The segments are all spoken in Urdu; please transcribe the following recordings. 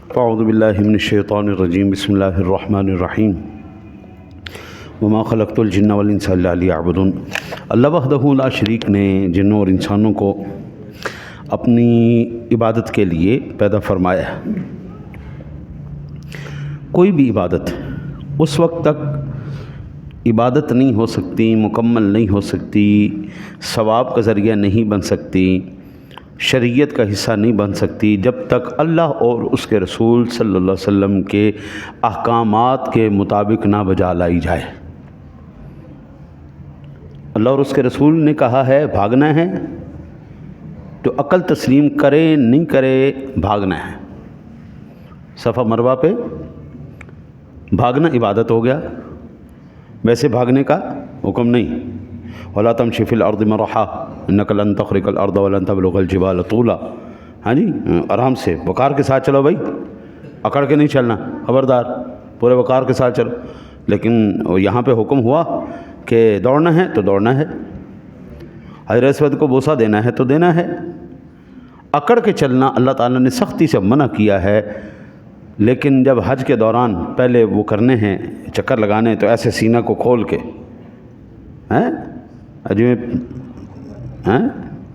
اعوذ باللہ من الشیطان الرجیم بسم اللہ الرحمن الرحیم وما خلقت الجن والانس الا لیعبدون۔ اللہ وحدہ لا شریک نے جنوں اور انسانوں کو اپنی عبادت کے لیے پیدا فرمایا ہے۔ کوئی بھی عبادت اس وقت تک عبادت نہیں ہو سکتی، مکمل نہیں ہو سکتی، ثواب کا ذریعہ نہیں بن سکتی، شریعت کا حصہ نہیں بن سکتی، جب تک اللہ اور اس کے رسول صلی اللہ علیہ وسلم کے احکامات کے مطابق نہ بجا لائی جائے۔ اللہ اور اس کے رسول نے کہا ہے بھاگنا ہے تو عقل تسلیم کرے نہیں کرے بھاگنا ہے۔ صفا مروہ پہ بھاگنا عبادت ہو گیا، ویسے بھاگنے کا حکم نہیں۔ وَلَا تَمْشِ فِي الْأَرْضِ مَرَحًا إِنَّكَ لَن تَخْرِقَ الْأَرْضَ وَلَن تَبْلُغَ الْجِبَالَ طُولًا۔ ہاں جی، آرام سے وقار کے ساتھ چلو بھائی، اکڑ کے نہیں چلنا، خبردار پورے وقار کے ساتھ چلو۔ لیکن یہاں پہ حکم ہوا کہ دوڑنا ہے تو دوڑنا ہے، حجر اسود کو بوسہ دینا ہے تو دینا ہے۔ اکڑ کے چلنا اللہ تعالیٰ نے سختی سے منع کیا ہے، لیکن جب حج کے دوران پہلے وہ کرنے ہیں چکر لگانے تو ایسے سینہ کو کھول کے حج میں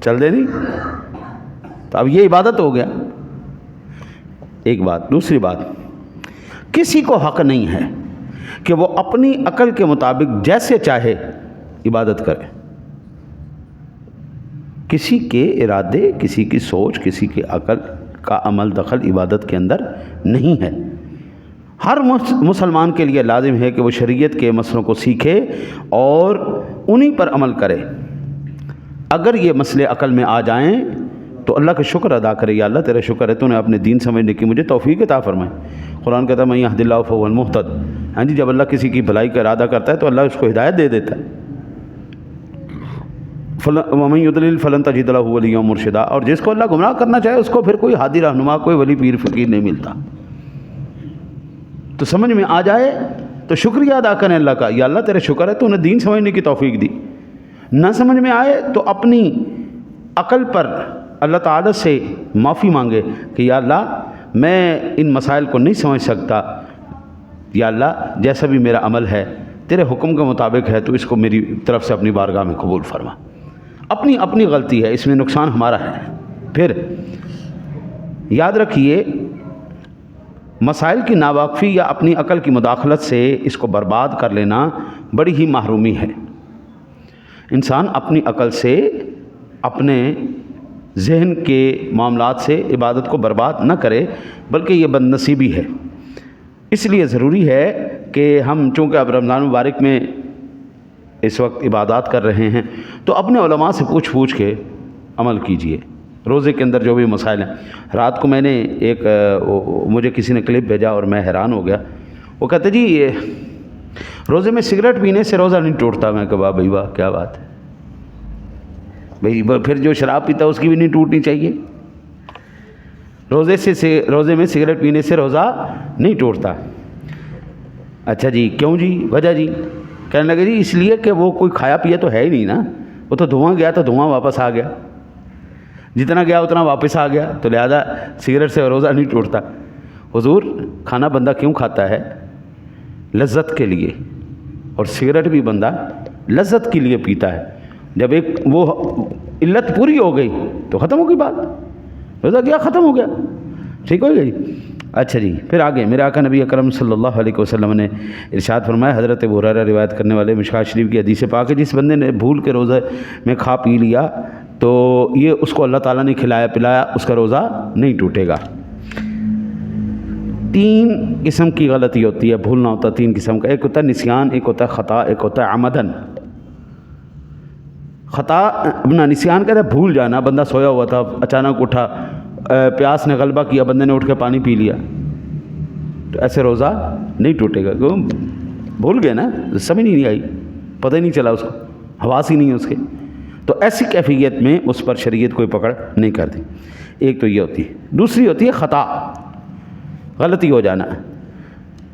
چل دے نہیں، تو اب یہ عبادت ہو گیا۔ ایک بات۔ دوسری بات، کسی کو حق نہیں ہے کہ وہ اپنی عقل کے مطابق جیسے چاہے عبادت کرے۔ کسی کے ارادے، کسی کی سوچ، کسی کی عقل کا عمل دخل عبادت کے اندر نہیں ہے۔ ہر مسلمان کے لیے لازم ہے کہ وہ شریعت کے مسئلوں کو سیکھے اور انہی پر عمل کرے۔ اگر یہ مسئلے عقل میں آ جائیں تو اللہ کا شکر ادا کرے، یا اللہ تیرا شکر ہے تو نے اپنے دین سمجھنے کی مجھے توفیق عطا فرمائے۔ قرآن کہتا ہے من یہد اللہ فہو المہتد۔ ہاں جی، جب اللہ کسی کی بھلائی کا ارادہ کرتا ہے تو اللہ اس کو ہدایت دے دیتا ہے۔ ومن یضلل فلن تجد له ولیا مرشدا۔ اور جس کو اللہ گمراہ کرنا چاہے اس کو پھر کوئی ہادی رہنما، کوئی ولی پیر فقیر نہیں ملتا۔ تو سمجھ میں آ جائے تو شکریہ ادا کریں اللہ کا، یا اللہ تیرے شکر ہے تو نے دین سمجھنے کی توفیق دی۔ نہ سمجھ میں آئے تو اپنی عقل پر اللہ تعالیٰ سے معافی مانگے کہ یا اللہ میں ان مسائل کو نہیں سمجھ سکتا، یا اللہ جیسا بھی میرا عمل ہے تیرے حکم کے مطابق ہے تو اس کو میری طرف سے اپنی بارگاہ میں قبول فرما۔ اپنی غلطی ہے، اس میں نقصان ہمارا ہے۔ پھر یاد رکھیے، مسائل کی ناواقفی یا اپنی عقل کی مداخلت سے اس کو برباد کر لینا بڑی ہی محرومی ہے۔ انسان اپنی عقل سے، اپنے ذہن کے معاملات سے عبادت کو برباد نہ کرے، بلکہ یہ بد نصیبی ہے۔ اس لیے ضروری ہے کہ ہم چونکہ اب رمضان مبارک میں اس وقت عبادات کر رہے ہیں تو اپنے علماء سے پوچھ کے عمل کیجئے۔ روزے کے اندر جو بھی مسائل ہیں، رات کو میں نے مجھے کسی نے کلپ بھیجا اور میں حیران ہو گیا۔ وہ کہتے جی روزے میں سگریٹ پینے سے روزہ نہیں ٹوٹتا۔ میں کہا بھائی واہ، کیا بات ہے بھائی، پھر جو شراب پیتا ہے اس کی بھی نہیں ٹوٹنی چاہیے۔ روزے میں سگریٹ پینے سے روزہ نہیں ٹوٹتا۔ اچھا جی، کیوں جی؟ وجہ جی؟ کہنے لگے جی اس لیے کہ وہ کوئی کھایا پیا تو ہے ہی نہیں نا، وہ تو دھواں گیا تو دھواں واپس آ گیا، جتنا گیا اتنا واپس آ گیا، تو لہذا سگریٹ سے روزہ نہیں ٹوٹتا۔ حضور، کھانا بندہ کیوں کھاتا ہے؟ لذت کے لیے، اور سگریٹ بھی بندہ لذت کے لیے پیتا ہے۔ جب ایک وہ علت پوری ہو گئی تو ختم ہو گئی بات، روزہ گیا ختم ہو گیا، ٹھیک ہو گئی۔ اچھا جی، پھر آگے میرے آقا نبی اکرم صلی اللہ علیہ وسلم نے ارشاد فرمایا، حضرت ابو ہریرہ روایت کرنے والے مشکوٰۃ شریف کی حدیث پاک ہے، جس بندے نے بھول کے روزے میں کھا پی لیا تو یہ اس کو اللہ تعالیٰ نے کھلایا پلایا، اس کا روزہ نہیں ٹوٹے گا۔ 3 قسم کی غلطی ہوتی ہے، بھولنا ہوتا ہے 3 قسم کا۔ ایک ہوتا ہے نسیان، ایک ہوتا ہے خطا، ایک ہوتا ہے عمدن۔ خطا اپنا نسیان کہتا ہے بھول جانا، بندہ سویا ہوا تھا اچانک اٹھا، پیاس نے غلبہ کیا، بندے نے اٹھ کے پانی پی لیا، تو ایسے روزہ نہیں ٹوٹے گا۔ کیوں؟ بھول گئے نا، سمجھ نہیں آئی، پتہ ہی نہیں چلا، اس کو حواس ہی نہیں ہے اس کے، تو ایسی کیفیت میں اس پر شریعت کوئی پکڑ نہیں کرتی۔ ایک تو یہ ہوتی ہے۔ دوسری ہوتی ہے خطا، غلطی ہو جانا۔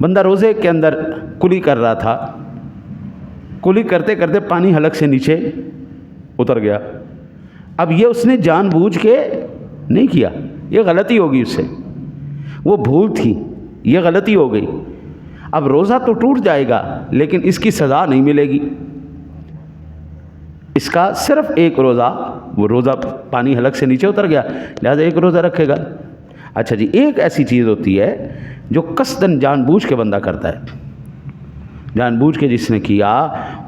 بندہ روزے کے اندر کلی کر رہا تھا، کلی کرتے کرتے پانی حلق سے نیچے اتر گیا، اب یہ اس نے جان بوجھ کے نہیں کیا، یہ غلطی ہوگی اس سے۔ وہ بھول تھی، یہ غلطی ہو گئی، اب روزہ تو ٹوٹ جائے گا لیکن اس کی سزا نہیں ملے گی، اس کا صرف ایک روزہ، وہ روزہ پانی حلق سے نیچے اتر گیا لہذا ایک روزہ رکھے گا۔ اچھا جی، ایک ایسی چیز ہوتی ہے جو قصداً جان بوجھ کے بندہ کرتا ہے، جان بوجھ کے جس نے کیا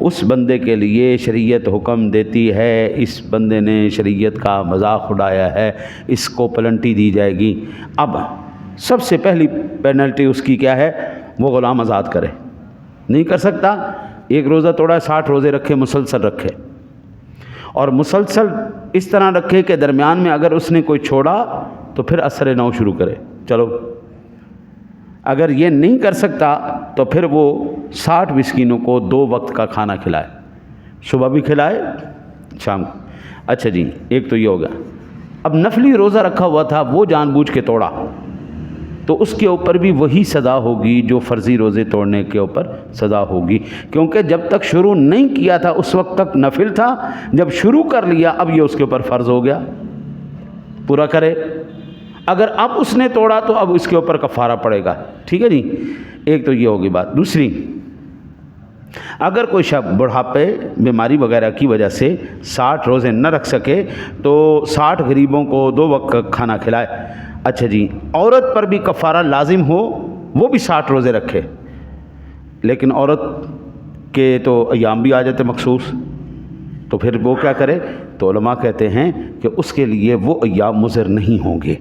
اس بندے کے لیے شریعت حکم دیتی ہے، اس بندے نے شریعت کا مذاق اڑایا ہے، اس کو پلنٹی دی جائے گی۔ اب سب سے پہلی پینلٹی اس کی کیا ہے؟ وہ غلام آزاد کرے، نہیں کر سکتا، ایک روزہ توڑا، 60 روزے رکھے، مسلسل رکھے، اور مسلسل اس طرح رکھے کہ درمیان میں اگر اس نے کوئی چھوڑا تو پھر عصر نو شروع کرے، چلو اگر یہ نہیں کر سکتا تو پھر وہ 60 مسکینوں کو 2 وقت کا کھانا کھلائے، صبح بھی کھلائے شام کو۔ اچھا جی، ایک تو یہ ہو گیا۔ اب نفلی روزہ رکھا ہوا تھا وہ جان بوجھ کے توڑا تو اس کے اوپر بھی وہی سزا ہوگی جو فرضی روزے توڑنے کے اوپر سزا ہوگی، کیونکہ جب تک شروع نہیں کیا تھا اس وقت تک نفل تھا، جب شروع کر لیا اب یہ اس کے اوپر فرض ہو گیا، پورا کرے۔ اگر اب اس نے توڑا تو اب اس کے اوپر کفارہ پڑے گا، ٹھیک ہے جی، ایک تو یہ ہوگی بات۔ دوسری، اگر کوئی شخص بڑھاپے، بیماری وغیرہ کی وجہ سے 60 روزے نہ رکھ سکے تو 60 غریبوں کو 2 وقت کا کھانا کھلائے۔ اچھا جی، عورت پر بھی کفارہ لازم ہو، وہ بھی 60 روزے رکھے، لیکن عورت کے تو ایام بھی آ جاتے مخصوص، تو پھر وہ کیا کرے؟ تو علماء کہتے ہیں کہ اس کے لیے وہ ایام مضر نہیں ہوں گے۔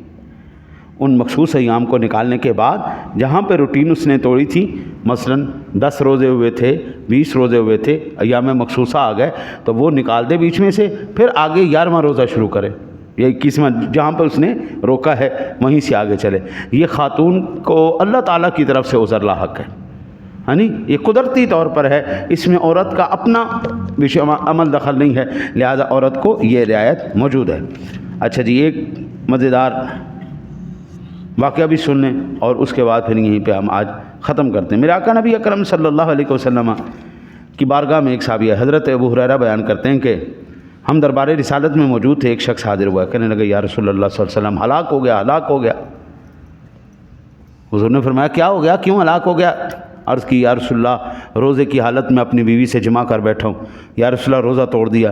ان مخصوص ایام کو نکالنے کے بعد جہاں پہ روٹین اس نے توڑی تھی، مثلا 10 روزے ہوئے تھے، 20 روزے ہوئے تھے، ایام مخصوصہ آ گئے تو وہ نکال دے بیچ میں سے، پھر آگے 11واں روزہ شروع کرے یا 21واں، جہاں پہ اس نے روکا ہے وہیں سے آگے چلے۔ یہ خاتون کو اللہ تعالیٰ کی طرف سے عذر لاحق ہے، ہاں جی، یہ قدرتی طور پر ہے، اس میں عورت کا اپنا عمل دخل نہیں ہے، لہذا عورت کو یہ رعایت موجود ہے۔ اچھا جی، ایک مزیدار واقعہ بھی سن لیں اور اس کے بعد پھر یہیں پہ ہم آج ختم کرتے ہیں۔ میرے آقا نبی اکرم صلی اللہ علیہ وسلم کی بارگاہ میں ایک صحابی ہے، حضرت ابو ہریرہ بیان کرتے ہیں کہ ہم دربار رسالت میں موجود تھے، ایک شخص حاضر ہوا، کہنے لگا یا رسول اللہ صلی اللہ علیہ وسلم ہلاک ہو گیا، ہلاک ہو گیا۔ حضور نے فرمایا کیا ہو گیا، کیوں ہلاک ہو گیا؟ عرض کی یا رسول اللہ روزے کی حالت میں اپنی بیوی سے جمع کر بیٹھا ہوں، یا رسول اللہ روزہ توڑ دیا۔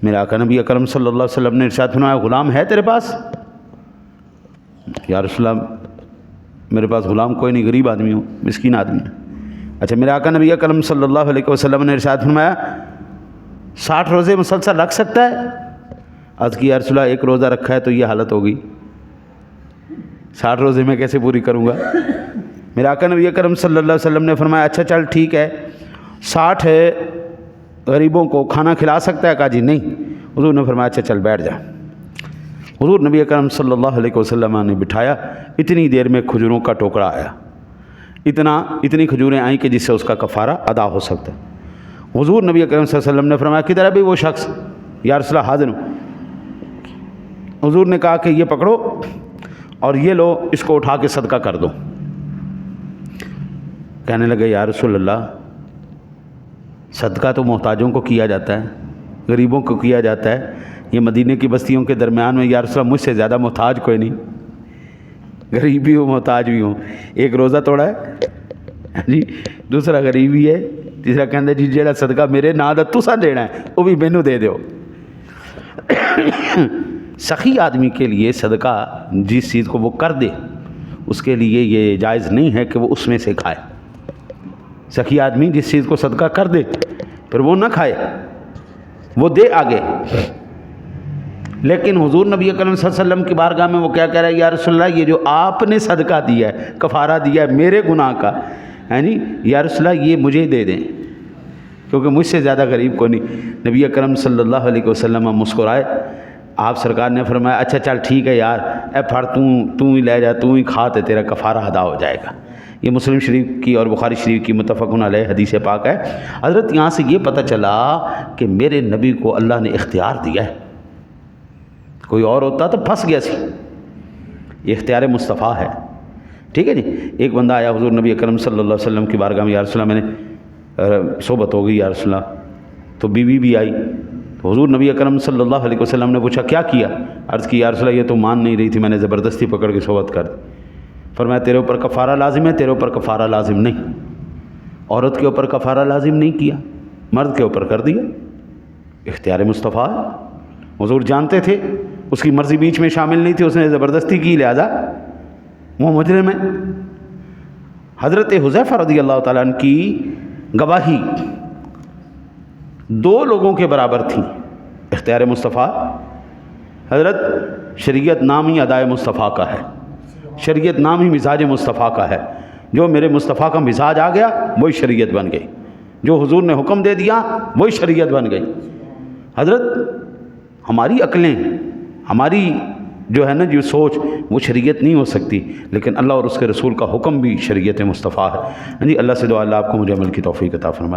میرے آقا نبی اکرم صلی اللہ علیہ وسلم نے ارشاد فرمایا غلام ہے تیرے پاس؟ یا رسول اللہ میرے پاس غلام کوئی نہیں، غریب آدمی ہوں، مسکین آدمی ہوں۔ اچھا، میرے آقا نبی اکرم صلی اللہ علیہ وسلم نے ارشاد فرمایا 60 روزے مسلسل رکھ سکتا ہے؟ عرض کی یا رسول اللہ ایک روزہ رکھا ہے تو یہ حالت ہوگی، 60 روزے میں کیسے پوری کروں گا؟ میرے آقا نبی اکرم صلی اللہ علیہ وسلم نے فرمایا اچھا چل ٹھیک ہے، 60 غریبوں کو کھانا کھلا سکتا ہے؟ کہا جی نہیں۔ حضور نے فرمایا اچھا چل بیٹھ جا۔ حضور نبی اکرم صلی اللہ علیہ وسلم نے بٹھایا، اتنی دیر میں کھجوروں کا ٹوکرا آیا، اتنی کھجوریں آئیں کہ جس سے اس کا کفارہ ادا ہو سکتا ہے۔ حضور نبی اکرم صلی اللہ علیہ وسلم نے فرمایا کدھر ہے بھی وہ شخص؟ یا رسول اللہ حاضر ہوں۔ حضور نے کہا کہ یہ پکڑو اور یہ لو، اس کو اٹھا کے صدقہ کر دو۔ کہنے لگے یا رسول اللہ صدقہ تو محتاجوں کو کیا جاتا ہے، غریبوں کو کیا جاتا ہے، یہ مدینے کی بستیوں کے درمیان میں یا رسول اللہ مجھ سے زیادہ محتاج کوئی نہیں، غریب بھی ہوں محتاج بھی ہوں۔ ایک روزہ توڑا ہے جی، دوسرا غریب ہی ہے، تیسرا کہندے جی جیڑا صدقہ میرے نا دا تسا دینا ہے وہ بھی مینوں دے دیو۔ سخی آدمی کے لیے صدقہ جس چیز کو وہ کر دے اس کے لیے یہ جائز نہیں ہے کہ وہ اس میں سے کھائے۔ سخی آدمی جس چیز کو صدقہ کر دے پھر وہ نہ کھائے، وہ دے آگے۔ لیکن حضور نبی اکرم صلی اللہ علیہ وسلم کی بارگاہ میں وہ کیا کہہ رہا ہے یا رسول اللہ یہ جو آپ نے صدقہ دیا ہے، کفارہ دیا ہے میرے گناہ کا، ہے نہیں، یا رسول اللہ یہ مجھے دے دیں کیونکہ مجھ سے زیادہ غریب کو نہیں۔ نبی اکرم صلی اللہ علیہ وسلم مسکرائے، آپ سرکار نے فرمایا اچھا چل ٹھیک ہے یار، اے پھڑ تو ہی لے جا، تو ہی کھا تے تیرا کفارہ ادا ہو جائے گا۔ یہ مسلم شریف کی اور بخاری شریف کی متفقن علیہ حدیث پاک ہے۔ حضرت یہاں سے یہ پتہ چلا کہ میرے نبی کو اللہ نے اختیار دیا ہے، کوئی اور ہوتا تو پھنس گیا سی، یہ اختیار مصطفیٰ ہے، ٹھیک ہے جی۔ ایک بندہ آیا حضور نبی اکرم صلی اللہ علیہ وسلم کی بارگاہ میں، یا رسول اللہ میں نے صحبت ہو گئی یا رسول اللہ، تو بیوی بھی آئی، تو حضور نبی اکرم صلی اللہ علیہ وسلم نے پوچھا کیا کیا؟ عرض کی یا رسول اللہ یہ تو مان نہیں رہی تھی، میں نے زبردستی پکڑ کے صحبت کر دی۔ فرمایا تیرے اوپر کفارہ لازم ہے، تیرے اوپر کفارہ لازم نہیں. عورت کے اوپر کفارہ لازم نہیں کیا، مرد کے اوپر کر دیا. اختیار مصطفیٰ ہے. حضور جانتے تھے اس کی مرضی بیچ میں شامل نہیں تھی، اس نے زبردستی کی، لہذا وہ مجرم ہے. حضرت حذیفہ رضی اللہ تعالیٰ عنہ کی گواہی 2 لوگوں کے برابر تھی. اختیار مصطفیٰ، حضرت شریعت نام ہی ادائے مصطفیٰ کا ہے، شریعت نام ہی مزاج مصطفیٰ کا ہے. جو میرے مصطفیٰ کا مزاج آ گیا وہی شریعت بن گئی، جو حضور نے حکم دے دیا وہی شریعت بن گئی. حضرت ہماری عقلیں، ہماری جو ہے نا جو سوچ، وہ شریعت نہیں ہو سکتی، لیکن اللہ اور اس کے رسول کا حکم بھی شریعت مصطفیٰ ہے. جی اللہ سے دعا اللہ آپ کو مجھے عمل کی توفیق عطا فرمائے.